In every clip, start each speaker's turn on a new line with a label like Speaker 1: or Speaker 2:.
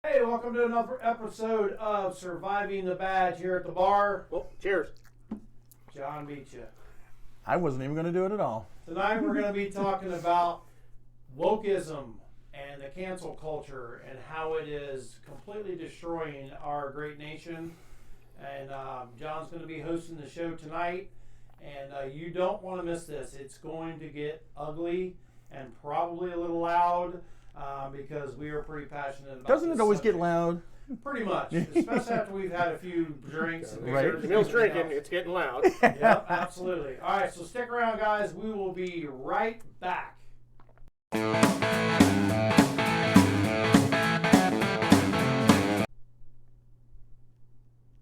Speaker 1: Hey, welcome to another episode of Surviving the Badge here at the bar.
Speaker 2: Well, cheers.
Speaker 1: John beat you.
Speaker 3: I wasn't even going to do it at all.
Speaker 1: Tonight we're going to be talking about wokeism and the cancel culture and how it is completely destroying our great nation. And John's going to be hosting the show tonight. And you don't want to miss this. It's going to get ugly and probably a little loud. Because we are pretty passionate about
Speaker 3: Doesn't
Speaker 1: this
Speaker 3: it always
Speaker 1: subject.
Speaker 3: get loud?
Speaker 1: Pretty much, especially after we've had a few drinks. And
Speaker 3: Right.
Speaker 1: desserts
Speaker 2: The
Speaker 1: and
Speaker 2: meal's
Speaker 1: everything
Speaker 2: drinking,
Speaker 1: else.
Speaker 2: it's getting loud.
Speaker 1: Yep, absolutely. All right, so stick around, guys. We will be right back.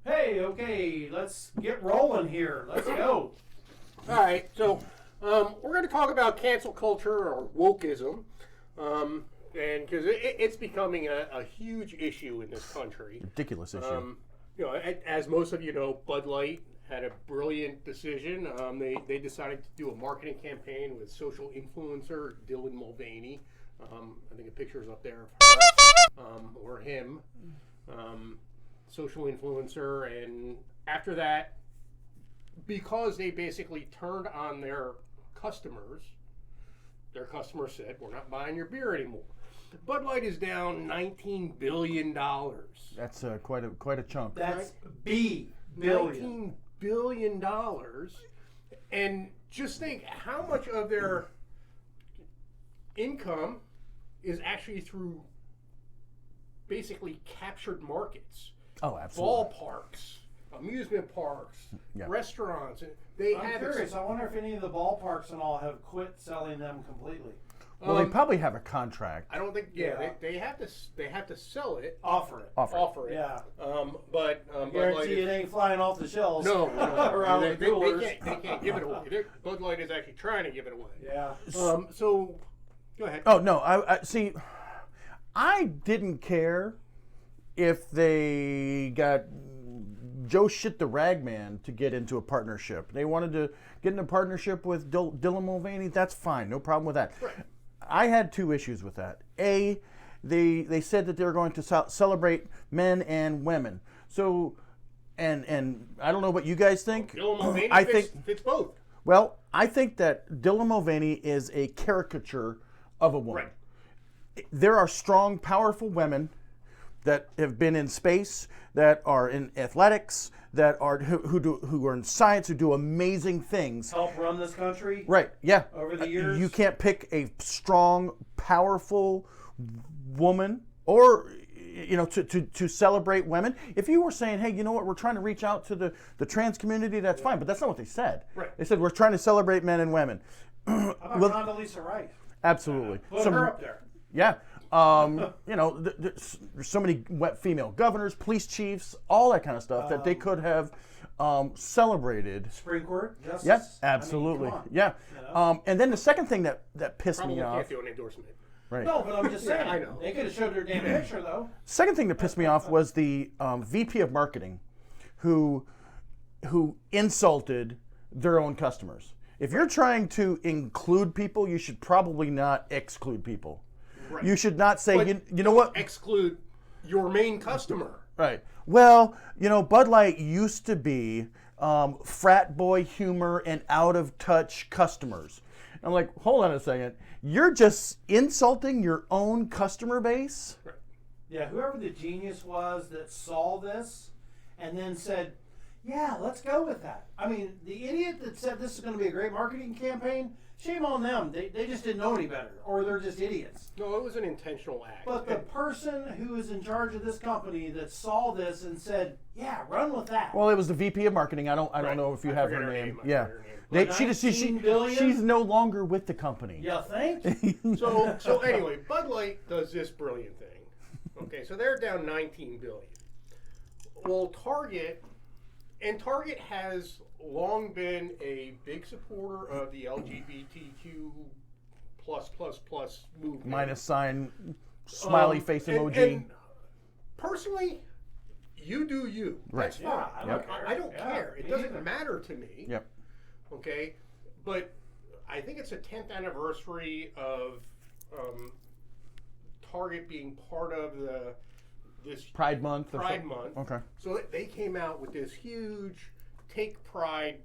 Speaker 1: Hey, okay, let's get rolling here. Let's go.
Speaker 2: All right, so we're going to talk about cancel culture or wokeism, and because it's becoming a huge issue in this country.
Speaker 3: Ridiculous issue.
Speaker 2: As most of you know, Bud Light had a brilliant decision. They decided to do a marketing campaign with social influencer Dylan Mulvaney. I think a picture is up there of her or him. Social influencer, and after that, because they basically turned on their customers said, "We're not buying your beer anymore." Bud Light is down $19 billion.
Speaker 3: That's quite a chunk.
Speaker 1: That's B billion.
Speaker 2: $19 billion. And just think how much of their income is actually through basically captured markets.
Speaker 3: Oh, absolutely.
Speaker 2: Ballparks, amusement parks,
Speaker 3: Yeah.
Speaker 2: restaurants. They
Speaker 1: I'm
Speaker 2: have
Speaker 1: curious. I wonder if any of the ballparks and all have quit selling them completely.
Speaker 3: Well, they probably have a contract.
Speaker 2: I don't think.
Speaker 1: Yeah.
Speaker 2: They have to sell it.
Speaker 1: Offer it.
Speaker 2: Offer it.
Speaker 1: Yeah.
Speaker 2: But
Speaker 1: Guarantee it ain't flying off the shelves.
Speaker 2: No,
Speaker 1: around
Speaker 2: they,
Speaker 1: the coolers.
Speaker 2: they can't give it away. Bud Light is actually trying to give it away.
Speaker 1: Yeah.
Speaker 2: So, go ahead.
Speaker 3: Oh no, I see. I didn't care if they got Joe Shit the Ragman to get into a partnership. They wanted to get in a partnership with Dylan Mulvaney. That's fine, no problem with that.
Speaker 2: Right.
Speaker 3: I had two issues with that. A, they said that they were going to celebrate men and women. So, and I don't know what you guys think.
Speaker 2: Dylan Mulvaney
Speaker 3: I
Speaker 2: fits both.
Speaker 3: Well, I think that Dylan Mulvaney is a caricature of a woman.
Speaker 2: Right.
Speaker 3: There are strong, powerful women that have been in space, that are in athletics, that are who are in science, who do amazing things.
Speaker 1: Help run this country.
Speaker 3: Right? Yeah.
Speaker 1: Over the years.
Speaker 3: You can't pick a strong, powerful woman, or to celebrate women. If you were saying, hey, you know what, we're trying to reach out to the trans community, that's fine. But that's not what they said.
Speaker 2: Right.
Speaker 3: They said we're trying to celebrate men and women.
Speaker 1: How about Condoleezza Rice?
Speaker 3: Absolutely.
Speaker 1: Put her up there.
Speaker 3: Yeah. There's so many female governors, police chiefs, all that kind of stuff that they could have celebrated.
Speaker 1: Supreme Court justice.
Speaker 3: Yep, absolutely.
Speaker 1: I mean, come on.
Speaker 3: Yeah.
Speaker 1: You know?
Speaker 3: And then the second thing that pissed
Speaker 2: Probably
Speaker 3: me
Speaker 2: can't
Speaker 3: off.
Speaker 2: do an endorsement.
Speaker 3: Right.
Speaker 1: No, but I'm just saying.
Speaker 2: I know.
Speaker 1: They could have showed their damn picture though.
Speaker 3: Second thing that pissed me off was the VP of marketing, who insulted their own customers. If you're trying to include people, you should probably not exclude people.
Speaker 2: Right.
Speaker 3: You should not say,
Speaker 2: But
Speaker 3: you know what?
Speaker 2: Exclude your main customer.
Speaker 3: Right. Well, Bud Light used to be frat boy humor and out of touch customers. I'm like, hold on a second. You're just insulting your own customer base?
Speaker 2: Right.
Speaker 1: Yeah, whoever the genius was that saw this and then said, yeah, let's go with that. I mean, the idiot that said this is going to be a great marketing campaign, shame on them. They just didn't know any better, or they're just idiots.
Speaker 2: No, it was an intentional act.
Speaker 1: But the person who is in charge of this company that saw this and said, yeah, run with that.
Speaker 3: Well, it was the VP of marketing. I don't know if you
Speaker 2: I
Speaker 3: have
Speaker 2: forget
Speaker 3: her
Speaker 2: her
Speaker 3: name.
Speaker 2: name. I
Speaker 3: Yeah.
Speaker 2: forget her name.
Speaker 3: She
Speaker 1: 19 billion?
Speaker 3: she's no longer with the company.
Speaker 1: You think?
Speaker 2: So anyway, Bud Light does this brilliant thing. Okay, so they're down 19 billion. Well, Target has long been a big supporter of the LGBTQ plus movement.
Speaker 3: Minus sign, smiley face emoji.
Speaker 2: And personally, you do you.
Speaker 3: Right.
Speaker 2: That's fine.
Speaker 1: Yeah, I don't care.
Speaker 2: I don't
Speaker 1: Yeah,
Speaker 2: care. It
Speaker 1: me
Speaker 2: doesn't
Speaker 1: either.
Speaker 2: matter to me.
Speaker 3: Yep.
Speaker 2: Okay, but I think it's a 10th anniversary of Target being part of this
Speaker 3: Pride Month.
Speaker 2: Pride Month.
Speaker 3: Okay.
Speaker 2: So they came out with this huge Take Pride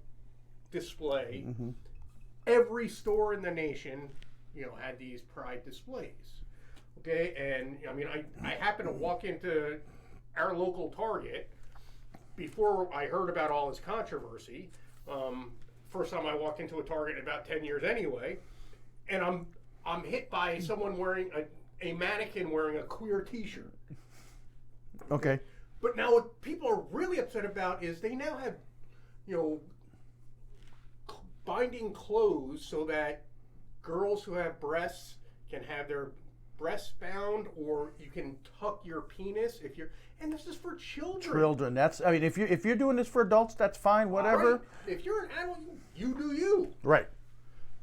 Speaker 2: display.
Speaker 3: Mm-hmm.
Speaker 2: Every store in the nation, had these Pride displays. Okay, and I mean, I happened to walk into our local Target before I heard about all this controversy. First time I walked into a Target in about 10 years anyway, and I'm hit by someone wearing a mannequin wearing a queer T-shirt.
Speaker 3: Okay.
Speaker 2: But now what people are really upset about is they now have, binding clothes so that girls who have breasts can have their breasts bound, or you can tuck your penis and this is for children.
Speaker 3: Children. If you're doing this for adults, that's fine. Whatever.
Speaker 2: Right. If you're an adult, you do you.
Speaker 3: Right.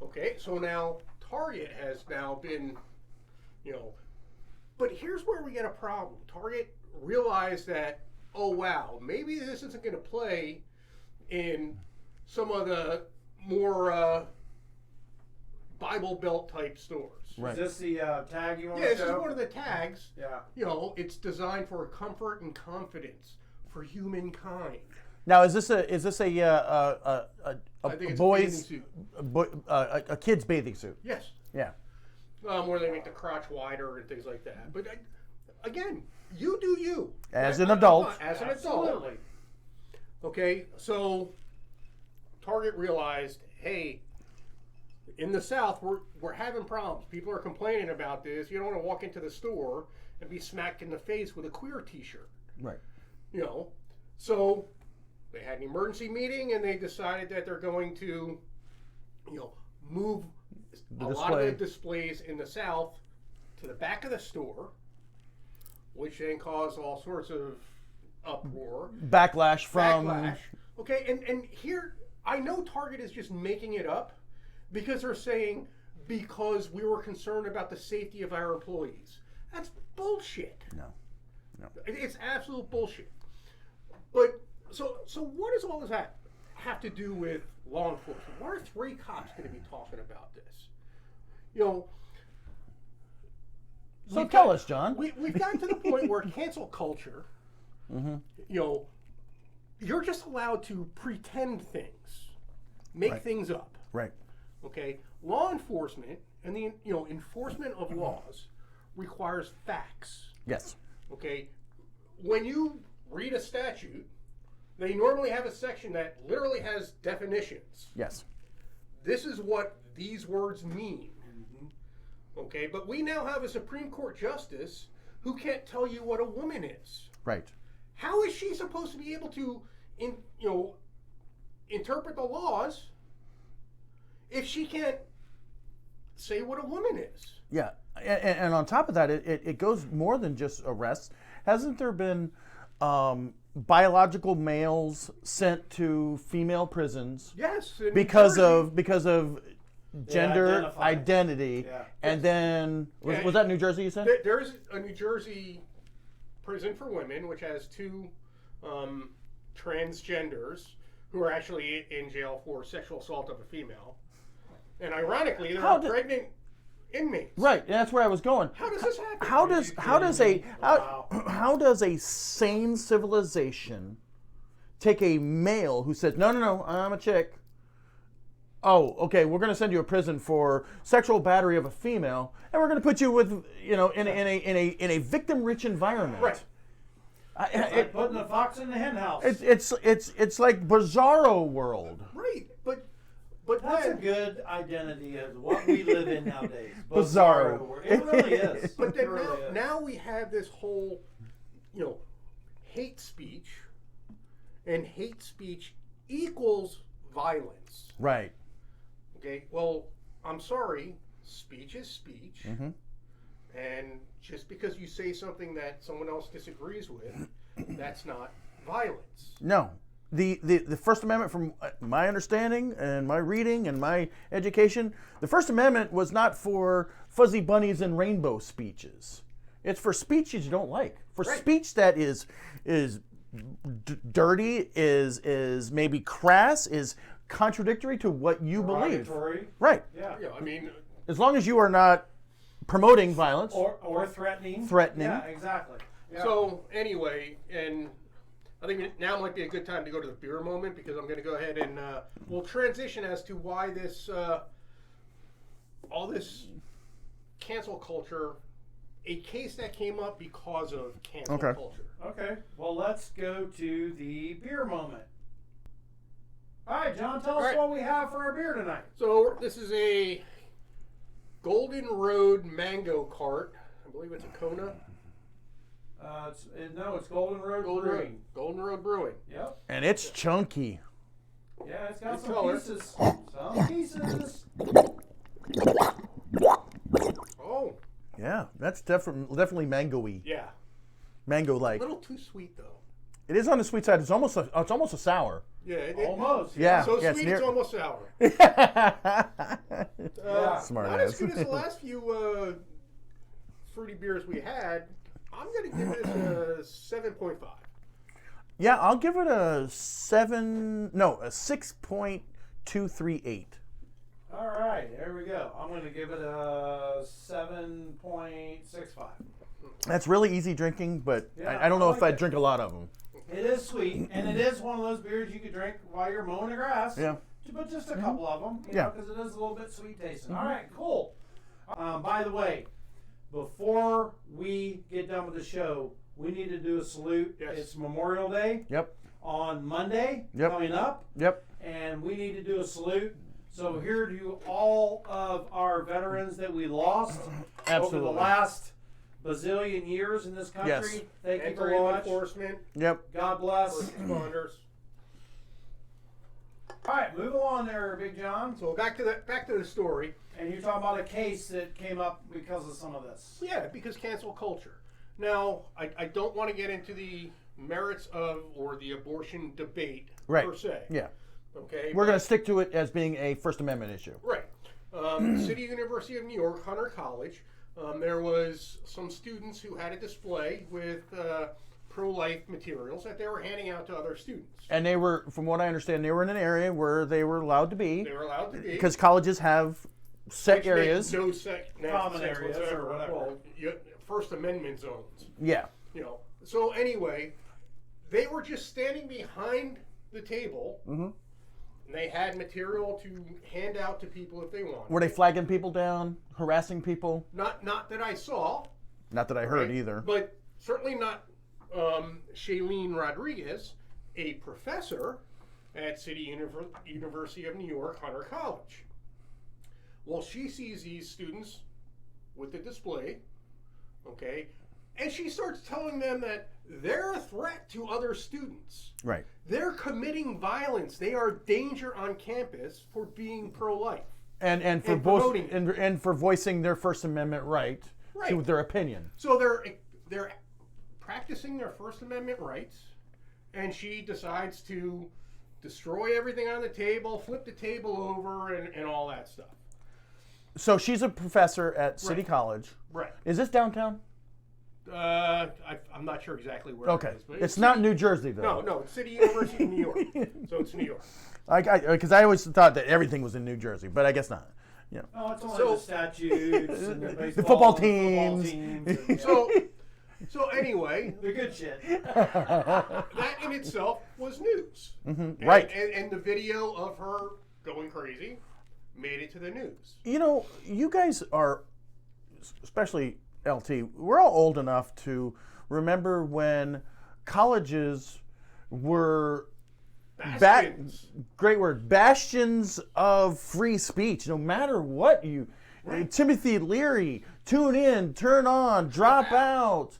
Speaker 2: Okay. So now Target has now been, but here's where we get a problem. Target realized that, oh wow, maybe this isn't going to play in some of the more Bible Belt type stores.
Speaker 3: Right.
Speaker 1: Is this the tag you want
Speaker 2: Yeah,
Speaker 1: to
Speaker 2: this is
Speaker 1: show?
Speaker 2: one of the tags.
Speaker 1: Yeah.
Speaker 2: It's designed for comfort and confidence for humankind.
Speaker 3: Now, is this a
Speaker 2: I think it's
Speaker 3: boys
Speaker 2: a bathing suit.
Speaker 3: a kid's bathing suit?
Speaker 2: Yes.
Speaker 3: Yeah.
Speaker 2: Where they make the crotch wider and things like that. But again, you do you.
Speaker 3: As an adult.
Speaker 2: As an
Speaker 1: Absolutely.
Speaker 2: adult. Okay, so Target realized, hey, in the South, we're having problems. People are complaining about this. You don't want to walk into the store and be smacked in the face with a queer T-shirt.
Speaker 3: Right.
Speaker 2: So they had an emergency meeting and they decided that they're going to, move a lot of the displays in the South to the back of the store, which then caused all sorts of uproar.
Speaker 3: Backlash from.
Speaker 2: Backlash. Okay, and here, I know Target is just making it up because they're saying because we were concerned about the safety of our employees. That's bullshit.
Speaker 3: No.
Speaker 2: It's absolute bullshit. But so what does all this have to do with law enforcement? Why are 3 cops going to be talking about this?
Speaker 3: So tell us, John.
Speaker 2: We've gotten to the point where cancel culture, you're just allowed to pretend things, make things up.
Speaker 3: Right.
Speaker 2: Okay, law enforcement and the enforcement of laws requires facts.
Speaker 3: Yes.
Speaker 2: Okay, when you read a statute, they normally have a section that literally has definitions.
Speaker 3: Yes.
Speaker 2: This is what these words mean. Okay, but we now have a Supreme Court justice who can't tell you what a woman is.
Speaker 3: Right.
Speaker 2: How is she supposed to be able to, interpret the laws if she can't say what a woman is?
Speaker 3: Yeah, and on top of that, it goes more than just arrests. Hasn't there been biological males sent to female prisons?
Speaker 2: Yes, in
Speaker 3: because
Speaker 2: New
Speaker 3: of gender identity,
Speaker 1: Yeah.
Speaker 3: and then was that New Jersey? You said
Speaker 2: There's a New Jersey prison for women, which has 2 transgenders who are actually in jail for sexual assault of a female. And ironically, they're pregnant inmates.
Speaker 3: Right, and that's where I was going.
Speaker 2: How does this happen?
Speaker 3: How does a sane civilization take a male who says, no, I'm a chick. Oh, okay, we're going to send you to prison for sexual battery of a female, and we're going to put you with, in a victim-rich environment.
Speaker 2: Right.
Speaker 1: It's like putting the fox in the hen house.
Speaker 3: It's like Bizarro world.
Speaker 2: Right, but
Speaker 1: That's a good identity of what we live in nowadays.
Speaker 3: Bizarro.
Speaker 1: It really is.
Speaker 2: But then
Speaker 1: It really is.
Speaker 2: now we have this whole, hate speech, and hate speech equals violence.
Speaker 3: Right.
Speaker 2: Okay, well, I'm sorry, speech is speech, and just because you say something that someone else disagrees with, that's not violence.
Speaker 3: No. The First Amendment, from my understanding and my reading and my education, the First Amendment was not for fuzzy bunnies and rainbow speeches. It's for speeches you don't like. For speech that is dirty, is maybe crass, is contradictory to what you believe. Right.
Speaker 1: Yeah.
Speaker 2: I mean,
Speaker 3: As long as you are not promoting violence
Speaker 1: Or threatening.
Speaker 3: Threatening.
Speaker 1: Yeah, exactly. Yeah.
Speaker 2: So anyway, and I think now might be a good time to go to the beer moment because I'm going to go ahead and we'll transition as to why this all this cancel culture, a case that came up because of cancel culture.
Speaker 1: Okay. Well, let's go to the beer moment. All right, John, tell us what we have for our beer tonight.
Speaker 2: So this is a Golden Road Mango Cart. I believe it's a Kona.
Speaker 1: It's Golden Road Brewing.
Speaker 2: Golden Road Brewing.
Speaker 1: Yep.
Speaker 3: And it's chunky.
Speaker 1: Yeah, it's got
Speaker 2: Good
Speaker 1: some
Speaker 2: color.
Speaker 1: pieces. Some pieces.
Speaker 2: Oh,
Speaker 3: Yeah, that's definitely mango-y.
Speaker 2: yeah. A
Speaker 3: Mango-like.
Speaker 2: little too sweet though.
Speaker 3: It is on the sweet side. It's almost a sour.
Speaker 2: Yeah,
Speaker 1: Almost.
Speaker 3: Yeah.
Speaker 2: So
Speaker 3: it's
Speaker 2: sweet,
Speaker 3: near-
Speaker 2: it's almost sour.
Speaker 1: Yeah.
Speaker 3: Smart
Speaker 2: Not
Speaker 3: ass.
Speaker 2: as good as the last few fruity beers we had. I'm going to give it a 7.5.
Speaker 3: Yeah, I'll give it a 6.238.
Speaker 1: All right, there we go. I'm going to give it a 7.65.
Speaker 3: That's really easy drinking, but
Speaker 1: Yeah,
Speaker 3: I don't know
Speaker 1: I
Speaker 3: if
Speaker 1: like
Speaker 3: I'd
Speaker 1: it.
Speaker 3: drink a lot of them.
Speaker 1: It is sweet, and it is one of those beers you could drink while you're mowing the grass.
Speaker 3: Yeah.
Speaker 1: But just a couple of them,
Speaker 3: Yeah.
Speaker 1: because it is a little bit sweet tasting. All right, cool. By the way, before we get done with the show, we need to do a salute.
Speaker 2: Yes.
Speaker 1: It's Memorial Day
Speaker 3: Yep.
Speaker 1: on Monday
Speaker 3: Yep.
Speaker 1: coming up,
Speaker 3: Yep.
Speaker 1: and we need to do a salute. So here to all of our veterans that we lost over
Speaker 3: Absolutely.
Speaker 1: the last bazillion years in this country.
Speaker 3: Yes.
Speaker 1: Thank you very
Speaker 2: Law
Speaker 1: much.
Speaker 2: enforcement,
Speaker 3: Yep.
Speaker 1: God bless.
Speaker 2: first responders.
Speaker 1: All right, move along there, Big John.
Speaker 2: So back to the story.
Speaker 1: And you're talking about a case that came up because of some of this.
Speaker 2: Yeah, because cancel culture. Now, I don't want to get into the merits of or the abortion debate
Speaker 3: Right.
Speaker 2: per se.
Speaker 3: Yeah.
Speaker 2: Okay.
Speaker 3: We're
Speaker 2: but-
Speaker 3: going to stick to it as being a First Amendment issue.
Speaker 2: Right. City University of New York, Hunter College. There was some students who had a display with pro-life materials that they were handing out to other students.
Speaker 3: And they were, from what I understand, they were in an area where they were allowed to be.
Speaker 2: They were allowed to be.
Speaker 3: Because colleges have set
Speaker 2: Which
Speaker 3: areas.
Speaker 2: make no
Speaker 1: Common
Speaker 2: sense
Speaker 1: areas
Speaker 2: whatsoever.
Speaker 1: or whatever.
Speaker 2: Well, First Amendment zones.
Speaker 3: Yeah.
Speaker 2: So anyway, they were just standing behind the table.
Speaker 3: Mm-hmm.
Speaker 2: And they had material to hand out to people if they wanted.
Speaker 3: Were they flagging people down, harassing people?
Speaker 2: Not that I saw.
Speaker 3: Not that I heard
Speaker 2: right?
Speaker 3: either.
Speaker 2: But certainly not Shailene Rodriguez, a professor at City University of New York, Hunter College. Well, she sees these students with the display, okay, and she starts telling them that they're a threat to other students.
Speaker 3: Right.
Speaker 2: They're committing violence. They are danger on campus for being pro-life.
Speaker 3: And for
Speaker 2: And
Speaker 3: both
Speaker 2: promoting it.
Speaker 3: and for voicing their First Amendment right to
Speaker 2: Right.
Speaker 3: their opinion.
Speaker 2: So they're practicing their First Amendment rights, and she decides to destroy everything on the table, flip the table over, and all that stuff.
Speaker 3: So she's a professor at City
Speaker 2: Right.
Speaker 3: College.
Speaker 2: Right.
Speaker 3: Is this downtown?
Speaker 2: I'm not sure exactly where
Speaker 3: Okay.
Speaker 2: it is. But
Speaker 3: It's not New Jersey though.
Speaker 2: No, it's City University of New York. So it's New York.
Speaker 3: Because I always thought that everything was in New Jersey, but I guess not. Yeah.
Speaker 1: Oh, it's only
Speaker 2: So-
Speaker 1: the statutes and the baseball,
Speaker 3: football
Speaker 1: and the
Speaker 3: teams.
Speaker 1: and, yeah.
Speaker 2: So anyway,
Speaker 1: the good shit.
Speaker 2: that in itself was news.
Speaker 3: Mhm, right.
Speaker 2: And the video of her going crazy made it to the news.
Speaker 3: You know, you guys are, especially LT, we're all old enough to remember when colleges were
Speaker 2: Bastions.
Speaker 3: great word, bastions of free speech. No matter what you, Timothy Leary, tune in, turn on, drop out.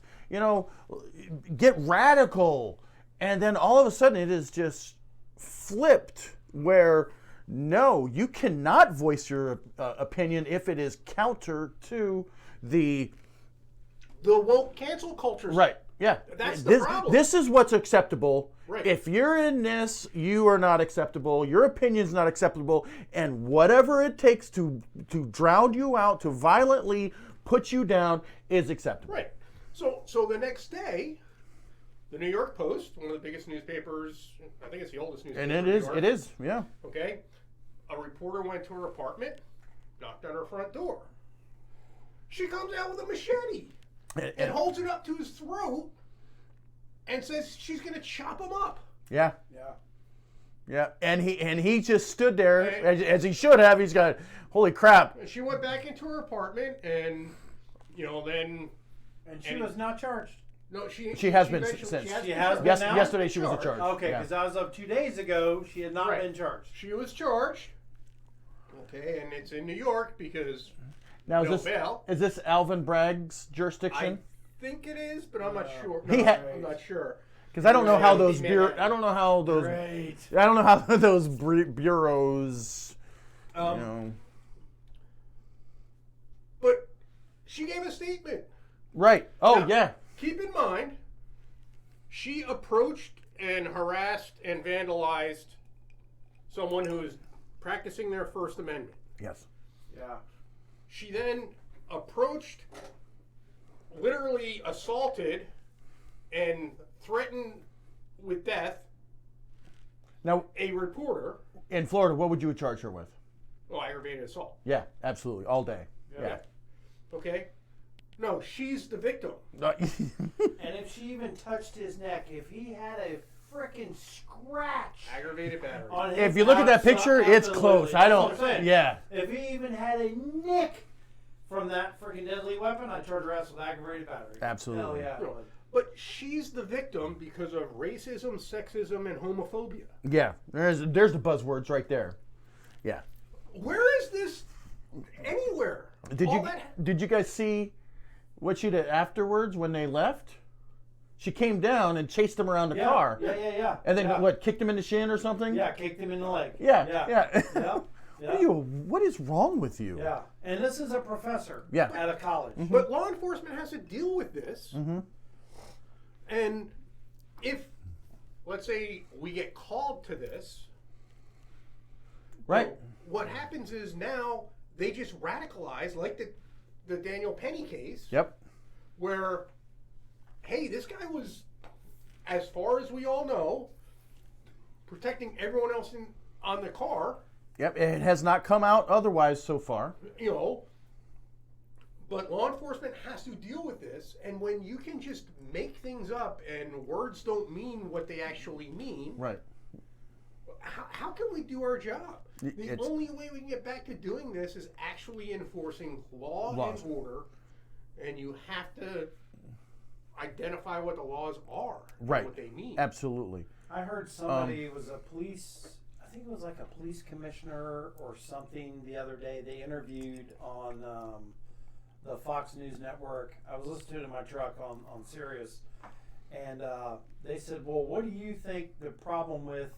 Speaker 3: Get radical, and then all of a sudden it is just flipped where no, you cannot voice your opinion if it is counter to the
Speaker 2: woke cancel culture.
Speaker 3: right. Yeah,
Speaker 2: That's the problem.
Speaker 3: This is what's acceptable.
Speaker 2: Right.
Speaker 3: If you're in this, you are not acceptable. Your opinion's not acceptable, and whatever it takes to drown you out, to violently put you down, is acceptable.
Speaker 2: Right. So the next day, the New York Post, one of the biggest newspapers, I think it's the oldest newspaper.
Speaker 3: And
Speaker 2: in New York,
Speaker 3: it is, yeah.
Speaker 2: Okay. A reporter went to her apartment, knocked on her front door. She comes out with a machete and holds it up to his throat and says she's going to chop him up.
Speaker 3: Yeah.
Speaker 1: Yeah.
Speaker 3: Yeah. And he just stood there as he should have. He's got, holy crap.
Speaker 2: And she went back into her apartment, and then.
Speaker 1: And she was not charged.
Speaker 2: No, she
Speaker 3: has been
Speaker 2: eventually-
Speaker 3: since.
Speaker 2: She
Speaker 1: She
Speaker 2: has
Speaker 1: has
Speaker 2: been
Speaker 1: been now?
Speaker 3: Yesterday she was in
Speaker 2: charged.
Speaker 3: charge.
Speaker 1: Okay,
Speaker 3: Yeah.
Speaker 1: because as of 2 days ago, she had not
Speaker 2: Right.
Speaker 1: been charged.
Speaker 2: She was charged. Okay, and it's in New York because
Speaker 3: Now
Speaker 2: no
Speaker 3: is
Speaker 2: bail.
Speaker 3: this Alvin Bragg's
Speaker 2: I
Speaker 3: jurisdiction?
Speaker 2: think it is, but I'm not sure.
Speaker 3: He
Speaker 2: No,
Speaker 3: had-
Speaker 2: I'm not sure.
Speaker 3: Because I don't know how
Speaker 2: Right.
Speaker 3: those
Speaker 2: Great.
Speaker 3: I don't know how those
Speaker 1: Great.
Speaker 3: I don't know how those bureaus.
Speaker 2: But she gave a statement.
Speaker 3: Right. Oh
Speaker 2: Now,
Speaker 3: yeah.
Speaker 2: Keep in mind, she approached and harassed and vandalized someone who is practicing their First Amendment.
Speaker 3: Yes.
Speaker 1: Yeah.
Speaker 2: She then approached, literally assaulted, and threatened with death
Speaker 3: Now
Speaker 2: a reporter.
Speaker 3: in Florida, what would you charge her with?
Speaker 2: Oh, aggravated assault.
Speaker 3: Yeah, absolutely, all day. Yeah.
Speaker 2: Okay? No, she's the victim.
Speaker 1: And if she even touched his neck, if he had a frickin' scratch
Speaker 2: Aggravated battery.
Speaker 1: on his
Speaker 3: If you look at that picture, it's
Speaker 1: absolutely.
Speaker 3: close. I
Speaker 1: That's
Speaker 3: don't.
Speaker 1: what I'm saying.
Speaker 3: Yeah.
Speaker 1: If he even had a nick from that freaking deadly weapon, I'd charge her ass with aggravated battery.
Speaker 3: Absolutely.
Speaker 1: Hell yeah.
Speaker 2: No, but she's the victim because of racism, sexism, and homophobia.
Speaker 3: Yeah. There's the buzzwords right there. Yeah.
Speaker 2: Where is this anywhere?
Speaker 3: Did you guys see what she did afterwards when they left? She came down and chased him around the
Speaker 1: Yeah,
Speaker 3: car.
Speaker 1: Yeah.
Speaker 3: And then
Speaker 1: yeah.
Speaker 3: what? Kicked him in the shin or something?
Speaker 1: Yeah, kicked him in the leg.
Speaker 3: Yeah.
Speaker 1: Yeah.
Speaker 3: Yeah. What is wrong with you?
Speaker 1: Yeah. And this is a professor
Speaker 3: Yeah.
Speaker 1: at a college.
Speaker 2: But law enforcement has to deal with this.
Speaker 3: Mm-hmm.
Speaker 2: And if, let's say, we get called to this,
Speaker 3: Right.
Speaker 2: you know, what happens is now they just radicalize, like the Daniel Penny case,
Speaker 3: Yep.
Speaker 2: where, hey, this guy was, as far as we all know, protecting everyone else on the car,
Speaker 3: Yep. It has not come out otherwise so far.
Speaker 2: you know. But law enforcement has to deal with this, and when you can just make things up and words don't mean what they actually mean,
Speaker 3: Right.
Speaker 2: how can we do our job? The
Speaker 3: It's-
Speaker 2: only way we can get back to doing this is actually enforcing laws and order, and you have to identify what the laws are, and
Speaker 3: Right.
Speaker 2: what they mean.
Speaker 3: Absolutely.
Speaker 1: I heard somebody was a police, I think it was like a police commissioner or something the other day. They interviewed on the Fox News network. I was listening to it in my truck on Sirius. And they said, well, what do you think the problem with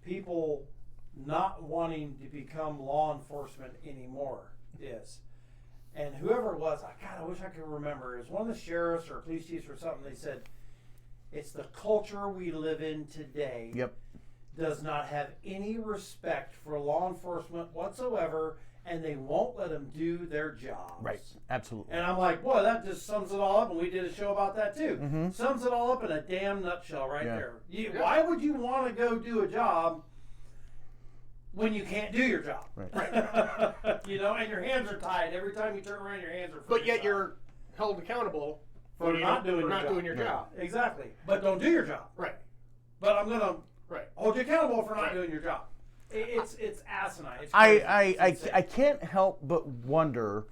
Speaker 1: people not wanting to become law enforcement anymore is? And whoever it was, I wish I could remember. It was one of the sheriffs or police chiefs or something. They said, it's the culture we live in today.
Speaker 3: Yep.
Speaker 1: Does not have any respect for law enforcement whatsoever, and they won't let them do their jobs.
Speaker 3: Right. Absolutely.
Speaker 1: And I'm like, boy, that just sums it all up, and we did a show about that too.
Speaker 3: Mm-hmm.
Speaker 1: Sums it all up in a damn nutshell right
Speaker 3: Yeah.
Speaker 1: there. Why would you want to go do a job when you can't do your job?
Speaker 3: Right.
Speaker 1: You know, and your hands are tied. Every time you turn around, your hands are
Speaker 2: But yet
Speaker 1: tied.
Speaker 2: you're held accountable
Speaker 1: For
Speaker 2: when you
Speaker 1: not
Speaker 2: don't-
Speaker 1: doing
Speaker 2: for
Speaker 1: your
Speaker 2: not
Speaker 1: job.
Speaker 2: doing your
Speaker 3: Right.
Speaker 2: job.
Speaker 1: Exactly. But don't do your job.
Speaker 2: Right.
Speaker 1: But I'm going to
Speaker 2: Right.
Speaker 1: hold you accountable for not
Speaker 2: Right.
Speaker 1: doing your job. It's asinine. It's crazy. It's
Speaker 3: I
Speaker 1: insane.
Speaker 3: can't help but wonder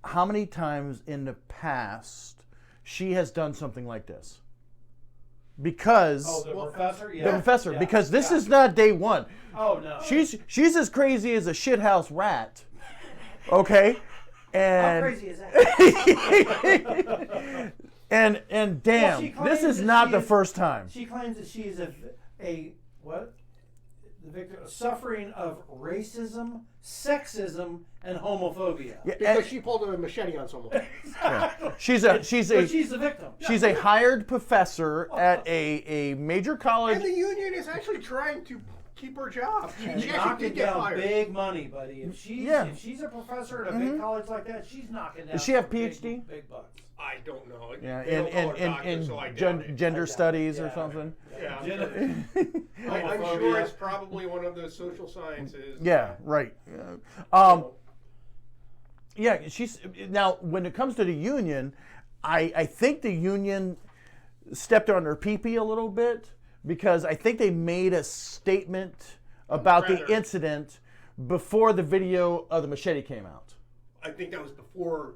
Speaker 3: how many times in the past she has done something like this. Because
Speaker 1: Oh, the professor? Yeah.
Speaker 3: the professor,
Speaker 1: Yeah.
Speaker 3: because this
Speaker 1: Yeah.
Speaker 3: is not day one.
Speaker 1: Oh, no.
Speaker 3: She's as crazy as a shithouse rat. Okay?
Speaker 1: How
Speaker 3: And
Speaker 1: crazy is that?
Speaker 3: and damn,
Speaker 1: she
Speaker 3: this
Speaker 1: claims
Speaker 3: is
Speaker 1: that
Speaker 3: not
Speaker 1: she
Speaker 3: the
Speaker 1: is-
Speaker 3: first time.
Speaker 1: She claims that she is a what? The victim suffering of racism, sexism, and homophobia.
Speaker 3: Yeah,
Speaker 2: Because
Speaker 3: and
Speaker 2: she pulled a machete on someone.
Speaker 3: she's
Speaker 1: But she's the victim.
Speaker 3: she's a hired professor at a major college.
Speaker 2: And the union is actually trying to keep her job.
Speaker 1: And
Speaker 2: She actually
Speaker 1: knocking
Speaker 2: did get
Speaker 1: down
Speaker 2: fired.
Speaker 1: big money, buddy. If she's a professor at a big college like that, she's knocking down.
Speaker 3: Does she have
Speaker 1: some big-
Speaker 3: PhD?
Speaker 1: Big bucks.
Speaker 2: I don't know.
Speaker 3: Yeah,
Speaker 2: They don't call her
Speaker 3: in
Speaker 2: doctor, so I doubt it.
Speaker 3: gender
Speaker 1: I doubt
Speaker 3: studies
Speaker 1: it.
Speaker 3: or
Speaker 1: Yeah.
Speaker 3: something.
Speaker 2: Yeah, I'm
Speaker 1: Gender-
Speaker 2: I'm
Speaker 1: homophobia.
Speaker 2: sure it's probably one of those social sciences.
Speaker 3: Yeah, right. Yeah, she's now when it comes to the union, I think the union stepped on their pee-pee a little bit because I think they made a statement about the incident before the video of the machete came out.
Speaker 2: I think that was before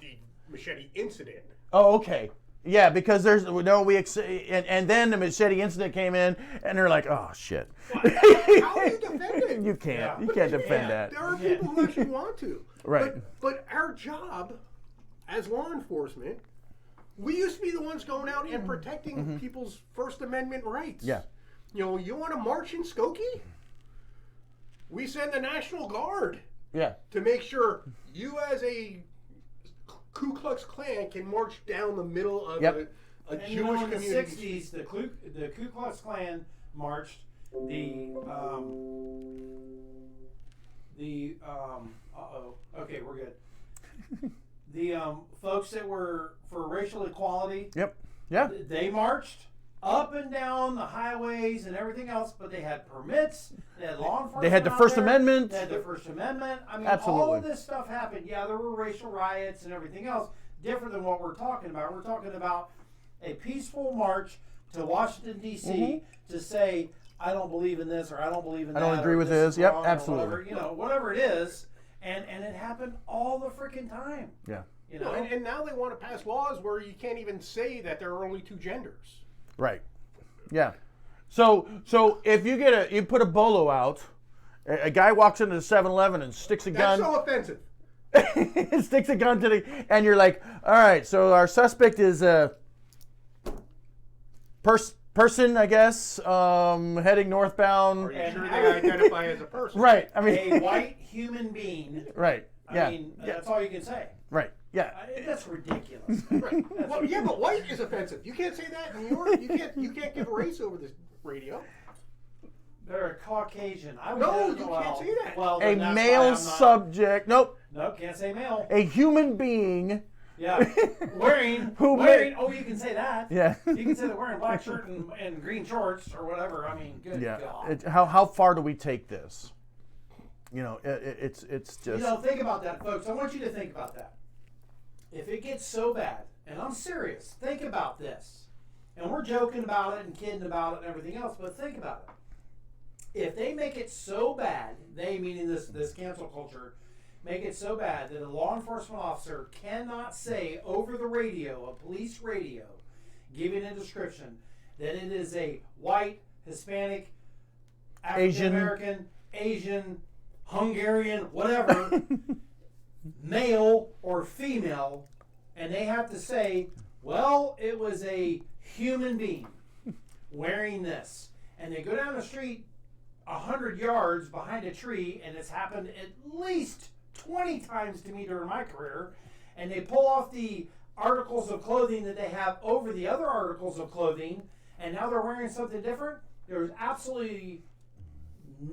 Speaker 2: the machete incident.
Speaker 3: Oh, okay. Yeah, because there's and then the machete incident came in, and they're like, "Oh shit!"
Speaker 2: How do you defend it?
Speaker 3: You can't. You can't defend that.
Speaker 2: There are people who actually want to.
Speaker 3: Right.
Speaker 2: But our job as law enforcement, we used to be the ones going out and protecting people's First Amendment rights.
Speaker 3: Yeah.
Speaker 2: You know, you want to march in Skokie? We send the National Guard.
Speaker 3: Yeah.
Speaker 2: To make sure you as a Ku Klux Klan can march down the middle of a Jewish
Speaker 1: in the
Speaker 2: community.
Speaker 1: 60s, the Ku Klux Klan marched. Okay, we're good. The folks that were for racial equality.
Speaker 3: Yep. Yeah.
Speaker 1: They marched up and down the highways and everything else, but they had permits. They had law enforcement.
Speaker 3: They had the First Amendment.
Speaker 1: They had the First Amendment. I mean,
Speaker 3: Absolutely.
Speaker 1: all of this stuff happened. Yeah, there were racial riots and everything else, different than what we're talking about. We're talking about a peaceful march to Washington, D.C. to say, I don't believe in this or I don't believe in that.
Speaker 3: I don't agree with
Speaker 1: this.
Speaker 3: this. Yep,
Speaker 1: Wrong,
Speaker 3: absolutely.
Speaker 1: Whatever it is. And it happened all the freaking time.
Speaker 3: Yeah.
Speaker 1: You know?
Speaker 2: And now they want to pass laws where you can't even say that there are only two genders.
Speaker 3: Right. Yeah. So if you put a bolo out, a guy walks into the 7-Eleven and sticks a gun.
Speaker 2: That's so offensive.
Speaker 3: Sticks a gun to and you're like, all right, so our suspect is a person, I guess, heading northbound.
Speaker 2: Are you sure they identify as a person?
Speaker 3: Right. I mean,
Speaker 1: a white human being.
Speaker 3: Right. Yeah.
Speaker 1: I mean, that's all you can say.
Speaker 3: Right. Yeah.
Speaker 1: That's ridiculous.
Speaker 2: Right. Well, yeah, but white is offensive. You can't say that in New York. You can't give race over this radio.
Speaker 1: They're a Caucasian.
Speaker 2: You can't say that.
Speaker 1: Well,
Speaker 3: A male subject. Nope.
Speaker 1: Nope, can't say male.
Speaker 3: A human being.
Speaker 1: Yeah. Wearing. Oh, you can say that.
Speaker 3: Yeah.
Speaker 1: You can say they're wearing black shirt and green shorts or whatever. I mean, good God.
Speaker 3: How far do we take this? You know, it's just.
Speaker 1: You know, think about that, folks. I want you to think about that. If it gets so bad, and I'm serious, think about this. And we're joking about it and kidding about it and everything else, but think about it. If they make it so bad, they meaning this cancel culture, make it so bad that a law enforcement officer cannot say over the radio, a police radio, giving a description that it is a white, Hispanic, African American, Asian, Hungarian, whatever, male or female, and they have to say, well, it was a human being wearing this. And they go down the street 100 yards behind a tree, and it's happened at least 20 times to me during my career, and they pull off the articles of clothing that they have over the other articles of clothing, and now they're wearing something different. There's absolutely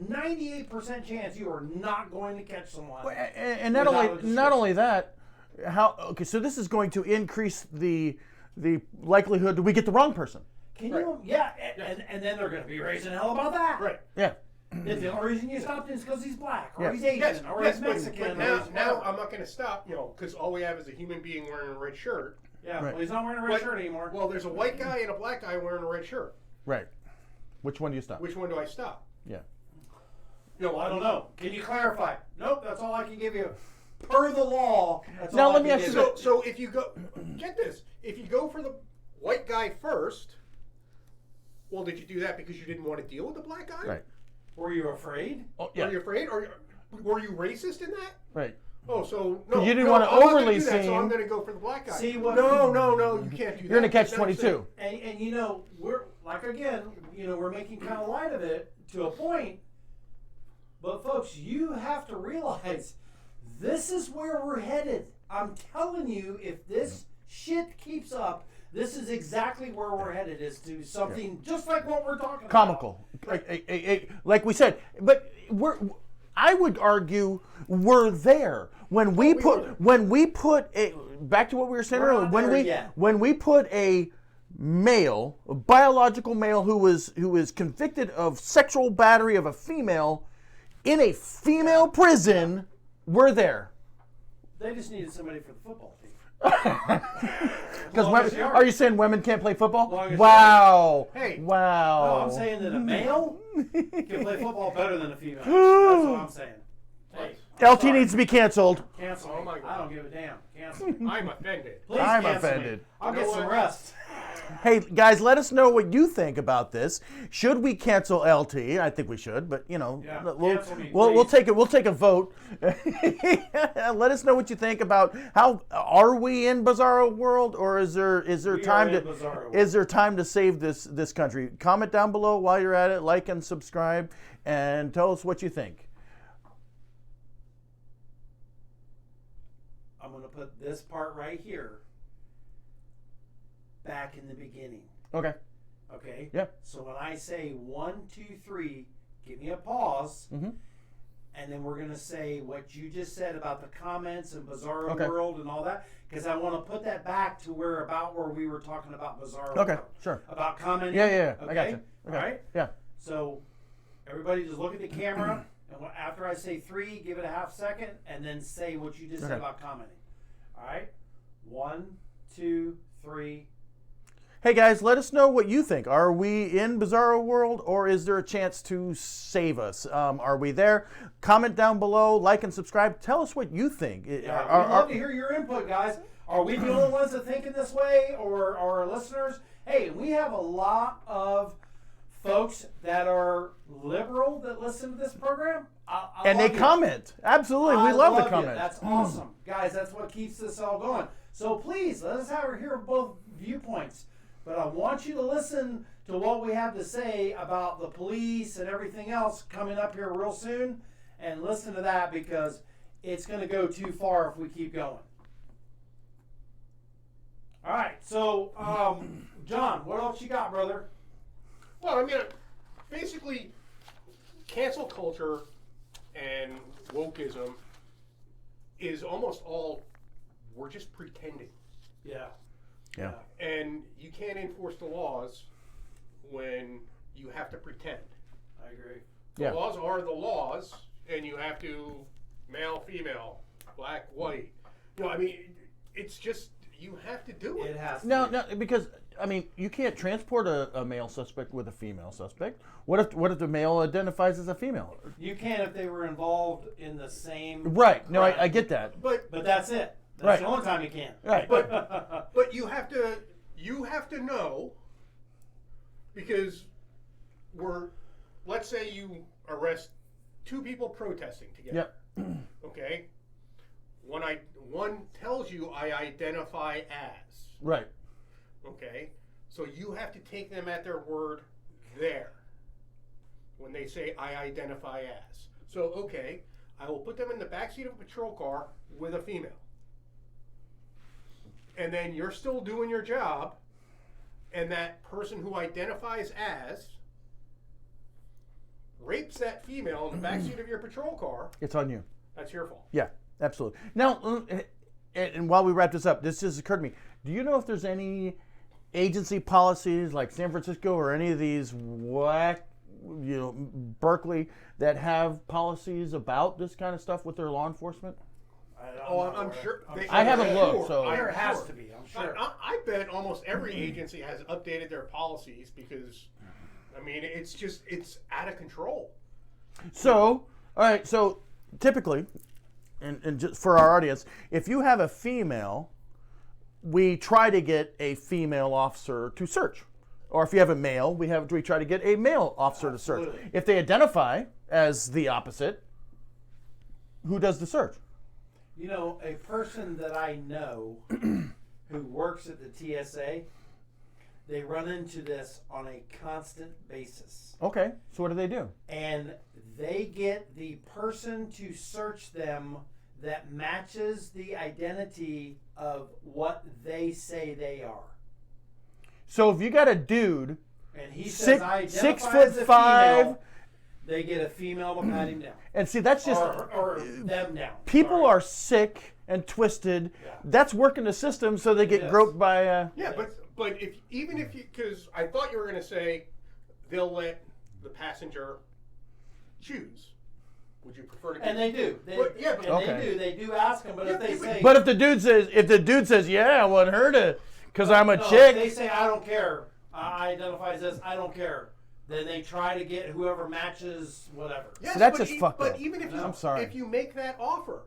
Speaker 1: 98% chance you are not going to catch someone.
Speaker 3: And not only that, so this is going to increase the likelihood that we get the wrong person.
Speaker 1: Can you? Yeah, and then they're going to be raising hell about that.
Speaker 2: Right.
Speaker 3: Yeah.
Speaker 1: If the only reason you stopped is because he's black, or he's Asian, or he's Mexican.
Speaker 2: But now I'm not going to stop, because all we have is a human being wearing a red shirt.
Speaker 1: Yeah,
Speaker 3: right.
Speaker 1: Well, he's not wearing a red shirt anymore.
Speaker 2: Well, there's a white guy and a black guy wearing a red shirt.
Speaker 3: Right. Which one do you stop?
Speaker 2: Which one do I stop?
Speaker 3: Yeah.
Speaker 1: I don't know. Can you clarify? Nope, that's all I can give you. Per the law, that's
Speaker 3: now
Speaker 1: all
Speaker 3: let
Speaker 1: I
Speaker 3: me
Speaker 1: can
Speaker 3: ask
Speaker 1: give
Speaker 3: you.
Speaker 1: you.
Speaker 2: So if you go, get this, if you go for the white guy first, well, did you do that because you didn't want to deal with the black guy?
Speaker 3: Right.
Speaker 1: Were you afraid?
Speaker 3: Oh, yeah.
Speaker 2: Were you afraid, or were you racist in that?
Speaker 3: Right.
Speaker 2: Oh, so no.
Speaker 3: You didn't want to overly
Speaker 2: do that,
Speaker 3: seem.
Speaker 2: so I'm going to go for the black guy.
Speaker 1: See what?
Speaker 2: No, you can't do that.
Speaker 3: You're going to catch 22.
Speaker 1: And we're like again, we're making kind of light of it to a point. But folks, you have to realize this is where we're headed. I'm telling you, if this shit keeps up, this is exactly where we're headed, is to something just like what we're talking
Speaker 3: Comical.
Speaker 1: about.
Speaker 3: Like we said. But I would argue we're there. When we put a, back to what we were saying earlier, when we put a male, a biological male who was convicted of sexual battery of a female in a female prison, we're there.
Speaker 1: They just needed somebody for the football team.
Speaker 3: Because
Speaker 1: Long as
Speaker 3: women,
Speaker 1: you're-
Speaker 3: are you saying women can't play football?
Speaker 1: Long as
Speaker 3: Wow.
Speaker 2: Hey.
Speaker 3: Wow.
Speaker 1: No, I'm saying that a male can play football better than a female. That's what I'm saying. Hey, I'm
Speaker 3: LT
Speaker 1: sorry.
Speaker 3: needs to be canceled.
Speaker 1: Cancel
Speaker 2: Oh
Speaker 1: me.
Speaker 2: my God.
Speaker 1: I don't give a damn. Cancel me.
Speaker 2: I'm offended.
Speaker 1: Please
Speaker 3: I'm
Speaker 1: cancel me.
Speaker 3: offended.
Speaker 1: I'll
Speaker 2: You
Speaker 1: get
Speaker 2: know
Speaker 1: some
Speaker 2: what?
Speaker 1: rest.
Speaker 3: Hey, guys, let us know what you think about this. Should we cancel LT? I think we should, but
Speaker 1: Yeah,
Speaker 3: we'll
Speaker 1: cancel me,
Speaker 3: we'll
Speaker 1: please.
Speaker 3: take it. We'll take a vote. Let us know what you think about how are we in Bizarro world, or is there
Speaker 1: We
Speaker 3: time
Speaker 1: are
Speaker 3: to
Speaker 1: in Bizarro world.
Speaker 3: is there time to save this country? Comment down below while you're at it, like and subscribe, and tell us what you think.
Speaker 1: I'm going to put this part right here back in the beginning.
Speaker 3: Okay.
Speaker 1: Okay?
Speaker 3: Yeah.
Speaker 1: So when I say 1, 2, 3, give me a pause.
Speaker 3: Mhm.
Speaker 1: And then we're going to say what you just said about the comments and Bizarro
Speaker 3: Okay.
Speaker 1: World and all that. Because I want to put that back to where we were talking about Bizarro
Speaker 3: Okay.
Speaker 1: World.
Speaker 3: Sure.
Speaker 1: About commenting.
Speaker 3: Yeah. I
Speaker 1: Okay?
Speaker 3: got you. Okay.
Speaker 1: All right?
Speaker 3: Yeah.
Speaker 1: So everybody just look at the camera. And after I say 3, give it a half second. And then say what you just said
Speaker 3: Okay.
Speaker 1: about commenting. All right? 1, 2, 3.
Speaker 3: Hey guys, let us know what you think. Are we in Bizarro World, or is there a chance to save us? Are we there? Comment down below, like and subscribe. Tell us what you think.
Speaker 1: Yeah, we'd love to hear your input, guys. Are we the only ones that think in this way, or our listeners? Hey, we have a lot of folks that are liberal that listen to this program. I
Speaker 3: and they
Speaker 1: love you.
Speaker 3: comment. Absolutely, we
Speaker 1: I
Speaker 3: love the
Speaker 1: you.
Speaker 3: comments.
Speaker 1: That's awesome, guys. That's what keeps this all going. So please let us hear both viewpoints. But I want you to listen to what we have to say about the police and everything else coming up here real soon, and listen to that because it's going to go too far if we keep going. All right, so John, what else you got, brother?
Speaker 2: Well, I mean, basically, cancel culture and wokeism is almost all we're just pretending.
Speaker 1: Yeah.
Speaker 3: Yeah.
Speaker 2: And you can't enforce the laws when you have to pretend.
Speaker 1: I agree.
Speaker 2: The
Speaker 3: Yeah.
Speaker 2: laws are the laws, and you have to male, female, black, white. You know, I mean, it's just you have to do it.
Speaker 1: It has to
Speaker 3: No,
Speaker 1: be.
Speaker 3: no, because I mean, you can't transport a male suspect with a female suspect. What if the male identifies as a female?
Speaker 1: You can if they were involved in the same.
Speaker 3: Right. No,
Speaker 1: crime.
Speaker 3: I get that.
Speaker 2: But
Speaker 1: But that's it. That's
Speaker 3: Right.
Speaker 1: the only time you can.
Speaker 3: Right.
Speaker 2: but you have to know, because let's say you arrest 2 people protesting together.
Speaker 3: Yep.
Speaker 2: Okay. One tells you I identify as.
Speaker 3: Right.
Speaker 2: Okay. So you have to take them at their word there. When they say I identify as. So okay, I will put them in the backseat of a patrol car with a female. And then you're still doing your job, and that person who identifies as rapes that female in the backseat of your patrol car,
Speaker 3: It's on you.
Speaker 2: that's your fault.
Speaker 3: Yeah, absolutely. Now, and while we wrap this up, this just occurred to me. Do you know if there's any agency policies like San Francisco or any of these Berkeley, that have policies about this kind of stuff with their law enforcement?
Speaker 2: I'm sure.
Speaker 3: I haven't looked, so-
Speaker 1: There has to be, I'm sure.
Speaker 2: I bet almost every agency has updated their policies because, I mean, it's out of control.
Speaker 3: So, all right. So typically, and just for our audience, if you have a female, we try to get a female officer to search. Or if you have a male, we try to get a male officer to search.
Speaker 1: Absolutely.
Speaker 3: If they identify as the opposite, who does the search?
Speaker 1: You know, a person that I know who works at the TSA, they run into this on a constant basis.
Speaker 3: Okay. So what do?
Speaker 1: And they get the person to search them that matches the identity of what they say they are.
Speaker 3: So if you got a dude,
Speaker 1: And he says, I identify
Speaker 3: 6'5",
Speaker 1: as a female, they get a female to pat him down.
Speaker 3: and see that's just
Speaker 1: Or them down.
Speaker 3: people
Speaker 1: Sorry.
Speaker 3: are sick and twisted.
Speaker 1: Yeah.
Speaker 3: That's working the system so they get
Speaker 1: It is.
Speaker 3: groped by.
Speaker 2: Yeah, but even if you, because I thought you were going to say they'll let the passenger choose. Would you prefer to?
Speaker 1: And they do.
Speaker 2: But, yeah, but-
Speaker 1: and
Speaker 3: Okay.
Speaker 1: they do ask them, but if they say,
Speaker 3: But if the dude says, yeah, I want her to because I'm a
Speaker 1: No,
Speaker 3: chick.
Speaker 1: They say I don't care. I identify as this. I don't care. Then they try to get whoever matches whatever.
Speaker 2: Yes,
Speaker 3: So that's
Speaker 2: but
Speaker 3: just fucked
Speaker 2: But
Speaker 3: up.
Speaker 2: even if
Speaker 3: I'm sorry.
Speaker 2: if you make that offer,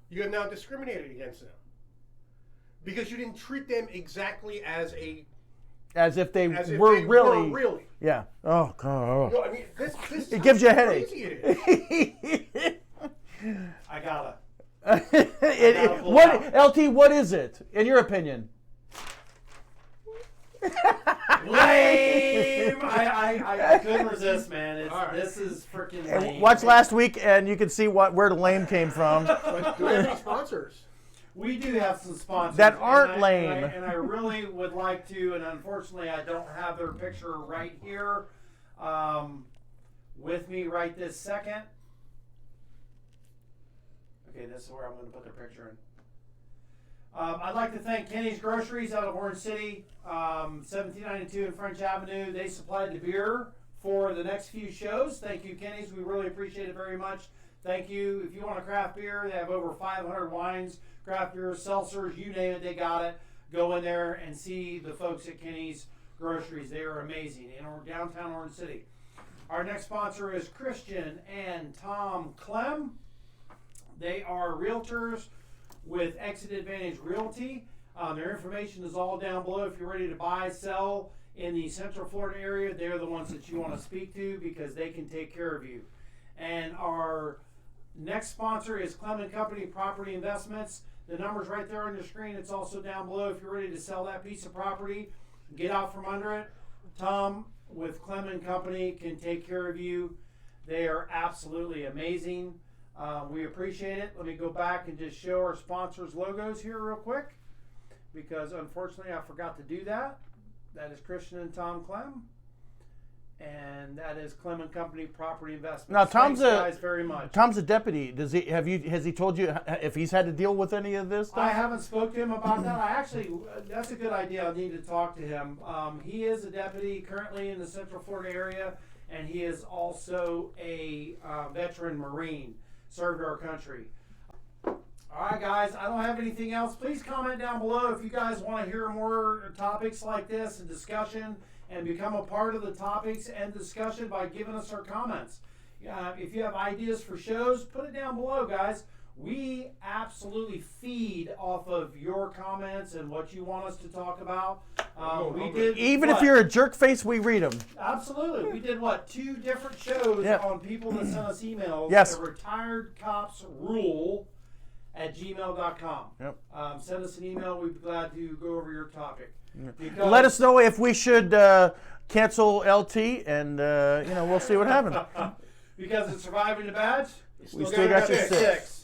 Speaker 2: you have now discriminated against them because you didn't treat them exactly as if
Speaker 3: they
Speaker 2: they
Speaker 3: were really.
Speaker 2: were really.
Speaker 3: Yeah. Oh God.
Speaker 2: No, I mean this is
Speaker 3: It gives you a
Speaker 2: how
Speaker 3: headache.
Speaker 2: crazy it is.
Speaker 1: I gotta.
Speaker 3: What LT? What is it in your opinion?
Speaker 1: Lame! I couldn't resist, man.
Speaker 2: All right.
Speaker 1: This is freaking
Speaker 3: And
Speaker 1: lame.
Speaker 3: watch last week, and you can see where the lame came from.
Speaker 2: But do we have any sponsors?
Speaker 1: We do have some sponsors
Speaker 3: That aren't
Speaker 1: and
Speaker 3: lame.
Speaker 1: and I really would like to, and unfortunately, I don't have their picture right here with me right this second. Okay, this is where I'm going to put their picture in. I'd like to thank Kenny's Groceries out of Orange City, 1792 and French Avenue. They supplied the beer for the next few shows. Thank you, Kenny's. We really appreciate it very much. Thank you. If you want a craft beer, they have over 500 wines, craft beers, seltzers, you name it, they got it. Go in there and see the folks at Kenny's Groceries. They are amazing in downtown Orange City. Our next sponsor is Christian and Tom Clem. They are realtors with Exit Advantage Realty. Their information is all down below. If you're ready to buy, sell in the Central Florida area, they're the ones that you want to speak to because they can take care of you. And our next sponsor is Clem & Company Property Investments. The number's right there on your screen. It's also down below. If you're ready to sell that piece of property, get out from under it. Tom with Clem & Company can take care of you. They are absolutely amazing. We appreciate it. Let me go back and just show our sponsors' logos here real quick because unfortunately I forgot to do that. That is Christian and Tom Clem. And that is Clem & Company Property Investments.
Speaker 3: Now Tom's
Speaker 1: Thanks, guys, very much.
Speaker 3: Tom's a deputy. Has he told you if he's had to deal with any of this stuff?
Speaker 1: I haven't spoke to him about that. That's a good idea. I need to talk to him. He is a deputy currently in the Central Florida area, and he is also a veteran Marine. Served our country. All right, guys, I don't have anything else. Please comment down below if you guys want to hear more topics like this and discussion and become a part of the topics and discussion by giving us our comments. If you have ideas for shows, put it down below, guys. We absolutely feed off of your comments and what you want us to talk about.
Speaker 3: If you're a jerk face, we read them.
Speaker 1: Absolutely. We did 2 different shows on people that sent us emails.
Speaker 3: Yes.
Speaker 1: The Retired Cops Rule at gmail.com.
Speaker 3: Yep.
Speaker 1: Send us an email. We'd be glad to go over your topic.
Speaker 3: Let us know if we should cancel LT, and we'll see what happens.
Speaker 1: Because it's surviving the badge.
Speaker 3: We still got your 6.